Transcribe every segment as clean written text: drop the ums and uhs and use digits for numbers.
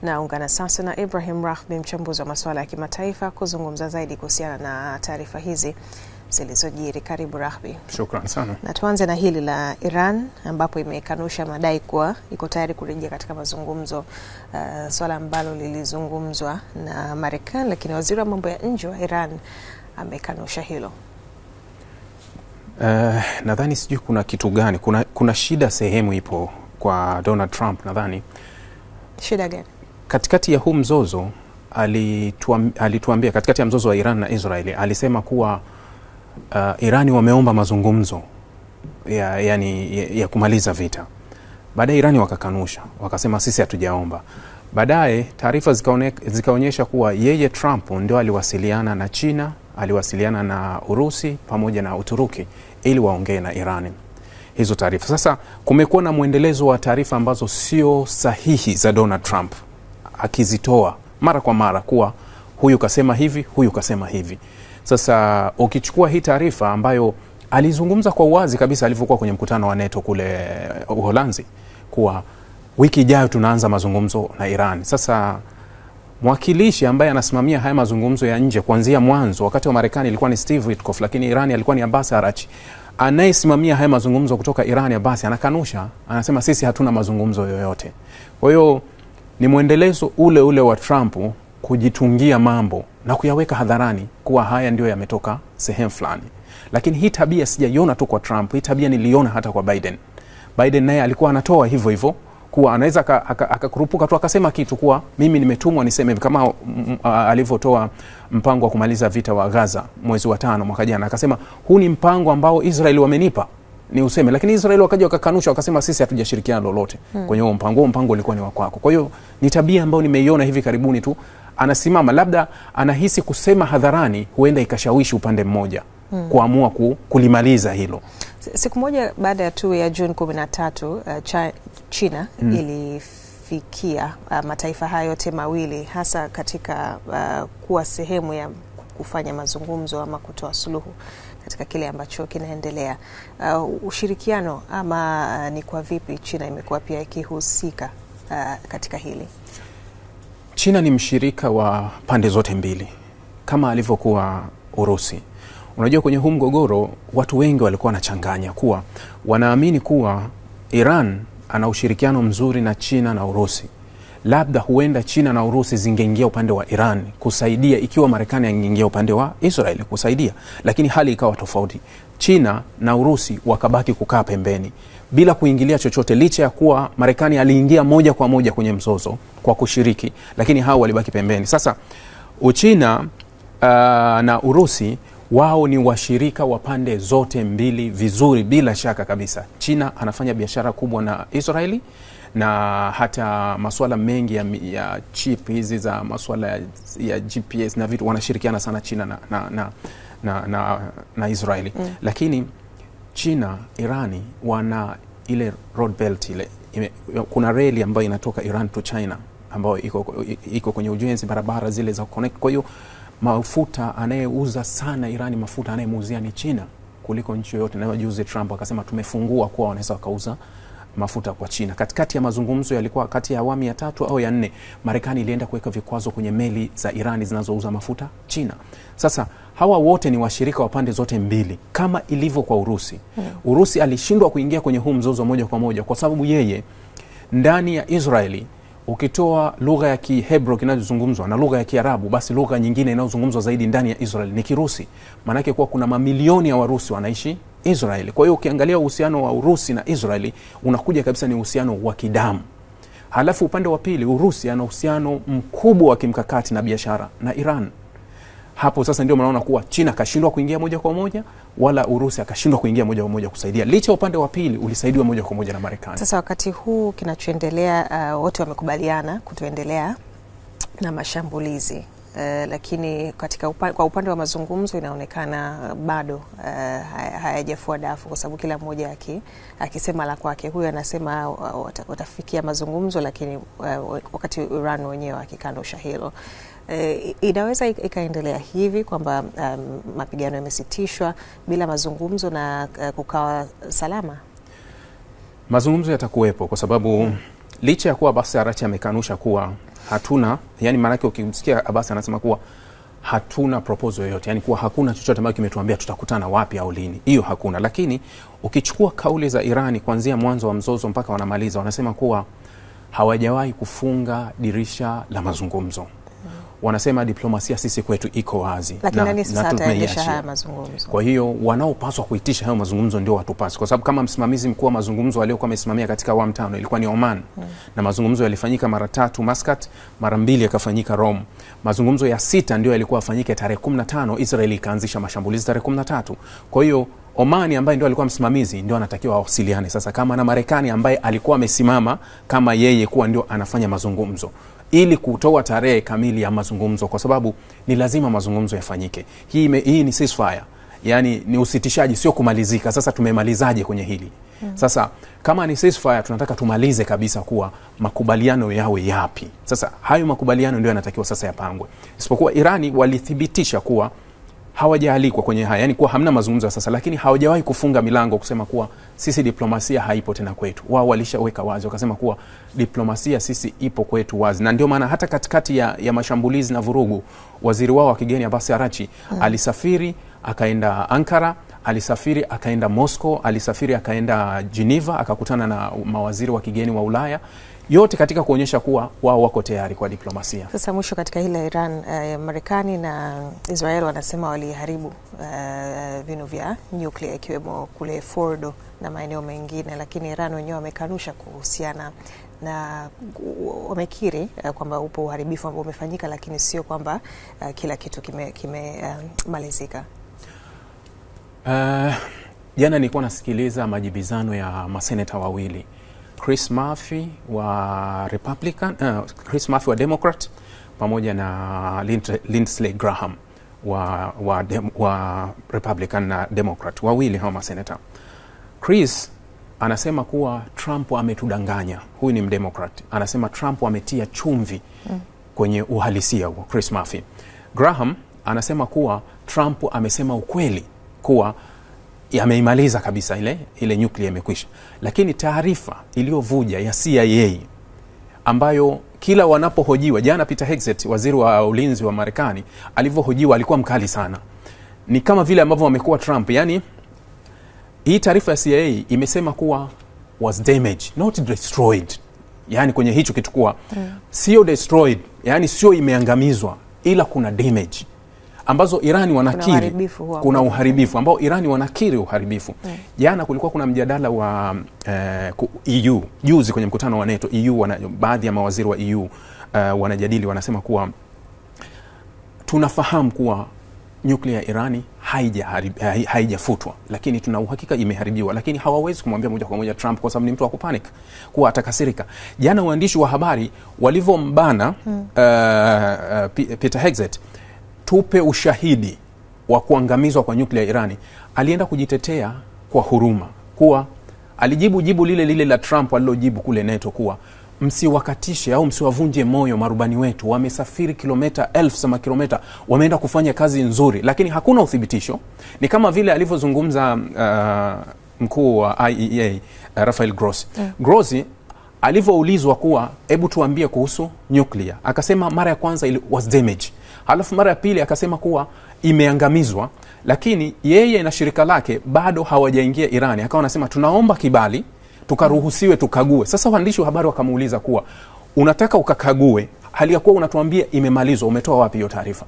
Naungana sasa na Ibrahim Rahbi, mchambuzi wa masuala ya kimataifa, kuzungumza zaidi kuhusiana na taarifa hizi zilizojiri. Karibu Rahbi. Shukran sana. Na tuanze na hili la Iran ambapo imekanusha madai kuwa iko tayari kurejea katika mazungumzo, swala ambalo lilizungumzwa na Marekani, lakini waziri wa mambo ya nje wa Iran amekanusha hilo. Nadhani sijui kuna kitu gani, kuna shida sehemu ipo kwa Donald Trump. Nadhani shida gani? Katikati ya huu mzozo alituambia, katikati ya mzozo wa Iran na Israeli, alisema kuwa Irani wameomba mazungumzo ya kumaliza vita. Baadaye Irani wakakanusha, wakasema sisi hatujaomba. Baadaye taarifa zikaonyesha kuwa yeye Trump ndio aliwasiliana na China, aliwasiliana na Urusi pamoja na Uturuki ili waongee na Irani hizo taarifa. Sasa kumekuwa na muendelezo wa taarifa ambazo sio sahihi za Donald Trump, akizitoa mara kwa mara kuwa huyu kasema hivi, huyu kasema hivi. Sasa ukichukua hii taarifa ambayo alizungumza kwa uwazi kabisa alivyokuwa kwenye mkutano wa NATO kule Uholanzi kuwa wiki ijayo tunaanza mazungumzo na Iran. Sasa mwakilishi ambaye anasimamia haya mazungumzo ya nje kuanzia mwanzo, wakati wa Marekani ilikuwa ni Steve Witkoff, lakini Iran alikuwa ni Abbas Araghchi. Anayesimamia haya mazungumzo kutoka Iran, Abbas, anakanusha, anasema sisi hatuna mazungumzo yoyote. Kwa hiyo ni muendelezo ule wa Trump kujitungia mambo na kuyaweka hadharani kuwa haya ndio yametoka sehemu fulani. Lakini hii tabia sijaiona tu kwa Trump, hii tabia niliona hata kwa Biden. Biden naye alikuwa anatoa hivyo hivyo kuwa anaweza akakurupuka tu akasema kitu kuwa mimi nimetumwa niseme, kama alivyotoa mpango wa kumaliza vita wa Gaza mwezi wa 5 mwaka jana, akasema huu ni mpango ambao Israeli wamenipa ni useme, lakini Israeli wakaja wakakanusha, wakasema sisi hatujashirikiana lolote kwenye huo mpango. Mpango ulikuwa ni wa kwako. Kwa hiyo ni tabia ambayo nimeiona hivi karibuni tu, anasimama labda anahisi kusema hadharani huenda ikashawishi upande mmoja kuamua kulimaliza hilo. Siku moja baada tu ya Juni 13 China ilifikia mataifa hayo yote mawili hasa katika kuwa sehemu ya kufanya mazungumzo ama kutoa suluhu katika kile ambacho kinaendelea. Ushirikiano ama ni kwa vipi China imekuwa pia ikihusika katika hili? China ni mshirika wa pande zote mbili kama alivyokuwa Urusi. Unajua kwenye huu mgogoro watu wengi walikuwa wanachanganya kuwa wanaamini kuwa Iran ana ushirikiano mzuri na China na Urusi. Labda huenda China na Urusi zingeingia upande wa Iran kusaidia ikiwa Marekani angeingia upande wa Israeli kusaidia. Lakini hali ikawa tofauti. China na Urusi wakabaki kukaa pembeni bila kuingilia chochote, licha ya kuwa Marekani aliingia moja kwa moja kwenye mzozo kwa kushiriki, lakini hao walibaki pembeni. Sasa Uchina na Urusi wao ni washirika wa pande zote mbili vizuri bila shaka kabisa. China anafanya biashara kubwa na Israeli na hata masuala mengi ya chip hizi za masuala ya GPS na vitu wanashirikiana sana China na Israeli. Lakini China, Irani wana ile road belt ile. Kuna reli ambayo inatoka Iran to China ambayo iko kwenye ujenzi, barabara zile za connect. Kwa hiyo mafuta anayeuza sana Irani, mafuta anayemuuzia ni China kuliko nchi yoyote. Na juzi Trump akasema tumefungua kwa wanaweza wakauza mafuta kwa China. Katikati ya mazungumzo yalikuwa kati ya awamu ya 3 au ya 4, Marekani ilienda kuweka vikwazo kwenye meli za Irani zinazouza mafuta China. Sasa hawa wote ni washirika wa pande zote mbili kama ilivyo kwa Urusi. Urusi alishindwa kuingia kwenye huu mzozo moja kwa moja kwa sababu yeye ndani ya Israeli, ukitoa lugha ya Kihebro kinazozungumzwa na lugha ya Kiarabu, basi lugha nyingine inayozungumzwa zaidi ndani ya Israel ni Kirusi. Maana yake kuwa kuna mamilioni ya Warusi wanaishi Israeli. Kwa hiyo ukiangalia uhusiano wa Urusi na Israeli unakuja kabisa ni uhusiano wa kidamu. Halafu upande wa pili Urusi ana uhusiano mkubwa wa kimkakati na biashara na Iran. Hapo sasa ndio mnaona kuwa China kashindwa kuingia moja kwa moja wala Urusi akashindwa kuingia moja kwa moja kusaidia, licha upande wa pili ulisaidiwa moja kwa moja na Marekani. Sasa wakati huu kinachoendelea, wote wamekubaliana kutoendelea na mashambulizi, lakini kwa upande wa mazungumzo inaonekana bado hayajafua dafu, kwa sababu kila mmoja akisema la kwake. Huyu anasema watafikia mazungumzo, lakini wakati Iran wenyewe akikanusha hilo. Inaweza ikaendelea hivi kwamba mapigano yamesitishwa bila mazungumzo na kukawa salama? Mazungumzo yatakuwepo kwa sababu licha ya kuwa Abbas Araghchi amekanusha kuwa hatuna, yani maana yake ukimsikia Abbas anasema kuwa hatuna proposal yoyote, yani kuwa hakuna chochote ambacho kimetuambia tutakutana wapi au lini, hiyo hakuna. Lakini ukichukua kauli za Irani kuanzia mwanzo wa mzozo mpaka wanamaliza, wanasema kuwa hawajawahi kufunga dirisha la mazungumzo. Wanasema diplomasia sisi kwetu iko wazi, lakini nani sasa ataendesha haya mazungumzo? Kwa hiyo wanaopaswa kuitisha hayo mazungumzo ndio watupasi, kwa sababu kama msimamizi mkuu wa mazungumzo aliyokuwa amesimamia katika awamu 5 ilikuwa ni Oman. Na mazungumzo yalifanyika mara 3 Muscat, mara 2 yakafanyika Rome. Mazungumzo ya 6 ndio yalikuwa afanyike tarehe 15, Israeli ikaanzisha mashambulizi tarehe 13. Kwa hiyo Omani ambaye ndio alikuwa msimamizi ndio anatakiwa wasiliane sasa kama na Marekani ambaye alikuwa amesimama kama yeye kuwa ndio anafanya mazungumzo, ili kutoa tarehe kamili ya mazungumzo, kwa sababu ni lazima mazungumzo yafanyike. Hii ni ceasefire, yani ni usitishaji, sio kumalizika. Sasa tumemalizaje kwenye hili? Sasa kama ni ceasefire, tunataka tumalize kabisa kuwa makubaliano yawe yapi. Sasa hayo makubaliano ndio yanatakiwa sasa yapangwe. Isipokuwa Irani walithibitisha kuwa hawajaalikwa kwenye haya, yani kuwa hamna mazungumzo sasa, lakini hawajawahi kufunga milango kusema kuwa sisi diplomasia haipo tena kwetu. Wao walishaweka wazi, wakasema kuwa diplomasia sisi ipo kwetu wazi. Na ndio maana hata katikati ya mashambulizi na vurugu, waziri wao wa kigeni Abbas Araghchi alisafiri akaenda Ankara, alisafiri akaenda Moscow, alisafiri akaenda Geneva, akakutana na mawaziri wa kigeni wa Ulaya, yote katika kuonyesha kuwa wao wako tayari kwa diplomasia. Sasa mwisho katika hili Iran, Marekani na Israel wanasema waliharibu vinu vya nyuklia ikiwemo kule Fordo na maeneo mengine, lakini Iran wenyewe wamekanusha kuhusiana na wamekiri kwamba upo uharibifu ambao umefanyika, lakini sio kwamba kila kitu kimemalizika. Jana nilikuwa nasikiliza majibizano ya maseneta wawili, Chris Murphy wa Republican, Chris Murphy wa Democrat pamoja na Lindsey Graham wa Republican na Democrat, wawili hao maseneta. Chris anasema kuwa Trump ametudanganya. Huyu ni mdemocrat. Anasema Trump ametia chumvi kwenye uhalisia huo, Chris Murphy. Graham anasema kuwa Trump amesema ukweli kuwa yameimaliza kabisa ile nyuklia imekwisha. Lakini taarifa iliyovuja ya CIA ambayo kila wanapohojiwa, jana Peter Hegseth, waziri wa ulinzi wa Marekani, alivyohojiwa alikuwa mkali sana. Ni kama vile ambavyo wamekuwa Trump. Yani hii taarifa ya CIA imesema kuwa was damaged, not destroyed. Yani kwenye hicho kitu kuwa sio destroyed, yani sio imeangamizwa, ila kuna damage ambazo Irani wanakiri kuna uharibifu ambao Irani wanakiri uharibifu. Jana kulikuwa kuna mjadala wa EU, juzi kwenye mkutano wa NATO, EU baadhi ya mawaziri wa EU wanajadili, wanasema kuwa tunafahamu kuwa nyuklia ya Irani haijafutwa, lakini tuna uhakika imeharibiwa, lakini hawawezi kumwambia moja kwa moja Trump kwa sababu ni mtu wa kupanic, kuwa atakasirika. Jana waandishi wa habari walivyombana Peter Hegseth, tupe ushahidi wa kuangamizwa kwa nyuklia ya Irani, alienda kujitetea kwa huruma, kuwa alijibu jibu lile la Trump alilojibu kule NATO, kuwa msiwakatishe au msiwavunje moyo marubani wetu, wamesafiri kilomita 1000 kilomita, wameenda kufanya kazi nzuri, lakini hakuna uthibitisho. Ni kama vile alivyozungumza mkuu wa IAEA Rafael Grossi. Grossi alivyoulizwa kuwa hebu tuambie kuhusu nyuklia, akasema mara ya kwanza it was damage, halafu mara ya pili akasema kuwa imeangamizwa, lakini yeye na shirika lake bado hawajaingia Irani. Akawa anasema tunaomba kibali tukaruhusiwe tukague. Sasa waandishi wa habari wakamuuliza kuwa unataka ukakague hali ya kuwa unatuambia imemalizwa, umetoa wapi hiyo taarifa?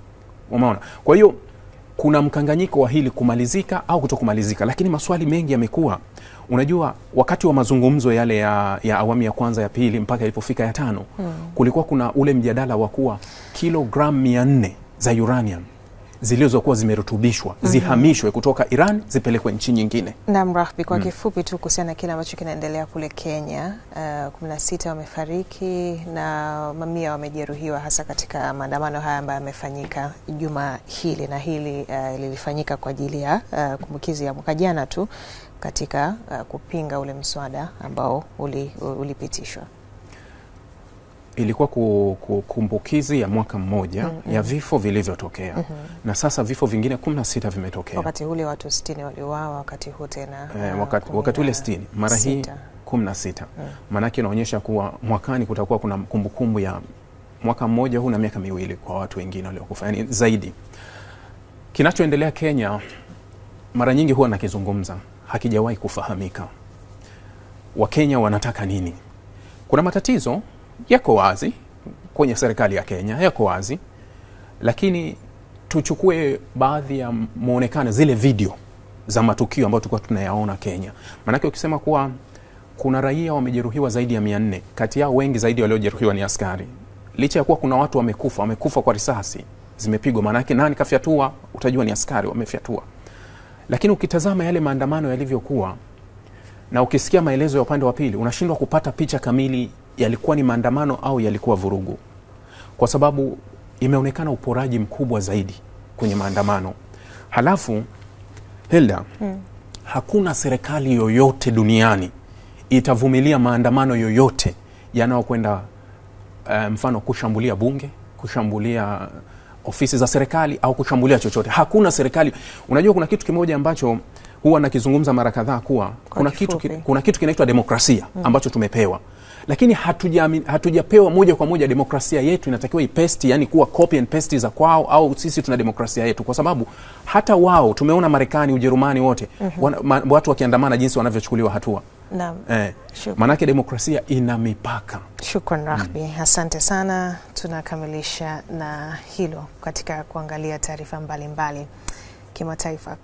Umeona? Kwa hiyo kuna mkanganyiko wa hili kumalizika au kutokumalizika, lakini maswali mengi yamekuwa. Unajua wakati wa mazungumzo yale ya awamu ya kwanza, ya pili mpaka ilipofika ya 5, kulikuwa kuna ule mjadala wa kuwa kilogram 400 za uranium zilizokuwa zimerutubishwa zihamishwe kutoka Iran zipelekwe nchi nyingine. Naam, Rahbi, kwa kifupi tu kuhusiana na kile ambacho kinaendelea kule Kenya, 16 wamefariki na mamia wamejeruhiwa, hasa katika maandamano haya ambayo yamefanyika juma hili, na hili lilifanyika kwa ajili ya kumbukizi ya mwaka jana tu katika kupinga ule mswada ambao ulipitishwa. Ilikuwa kumbukizi ya mwaka mmoja ya vifo vilivyotokea. Na sasa vifo vingine 16 vimetokea. Wakati ule watu 60 waliuawa, wakati huu tena wakati ule 60, mara hii 16. Maana yake inaonyesha kuwa mwakani kutakuwa kuna kumbukumbu ya mwaka mmoja huu na miaka miwili kwa watu wengine waliokufa, yani zaidi. Kinachoendelea Kenya mara nyingi huwa nakizungumza, hakijawahi kufahamika. Wakenya wanataka nini? Kuna matatizo yako wazi kwenye serikali ya Kenya, yako wazi, lakini tuchukue baadhi ya muonekano, zile video za matukio ambayo tulikuwa tunayaona Kenya. Manake ukisema kuwa kuna raia wamejeruhiwa zaidi ya 400, kati yao wengi zaidi waliojeruhiwa ni askari. Licha ya kuwa kuna watu wamekufa kwa risasi zimepigwa, manake nani kafyatua, utajua ni askari wamefyatua. Lakini ukitazama yale maandamano yalivyokuwa na ukisikia maelezo ya upande wa pili, unashindwa kupata picha kamili yalikuwa ni maandamano au yalikuwa vurugu. Kwa sababu imeonekana uporaji mkubwa zaidi kwenye maandamano. Halafu Hilda, hakuna serikali yoyote duniani itavumilia maandamano yoyote yanayokwenda mfano kushambulia bunge, kushambulia ofisi za serikali au kushambulia chochote. Hakuna serikali. Unajua kuna kitu kimoja ambacho huwa nakizungumza mara kadhaa kuwa kuna kitu kinaitwa demokrasia ambacho tumepewa. Lakini hatujapewa moja kwa moja demokrasia yetu, inatakiwa ipesti, yani kuwa copy and paste za kwao, au sisi tuna demokrasia yetu. Kwa sababu hata wao tumeona Marekani, Ujerumani wote watu wakiandamana jinsi wanavyochukuliwa hatua. Naam. Manake demokrasia ina mipaka. Shukran Rahbi. Asante sana. Tunakamilisha na hilo katika kuangalia taarifa mbalimbali kimataifa.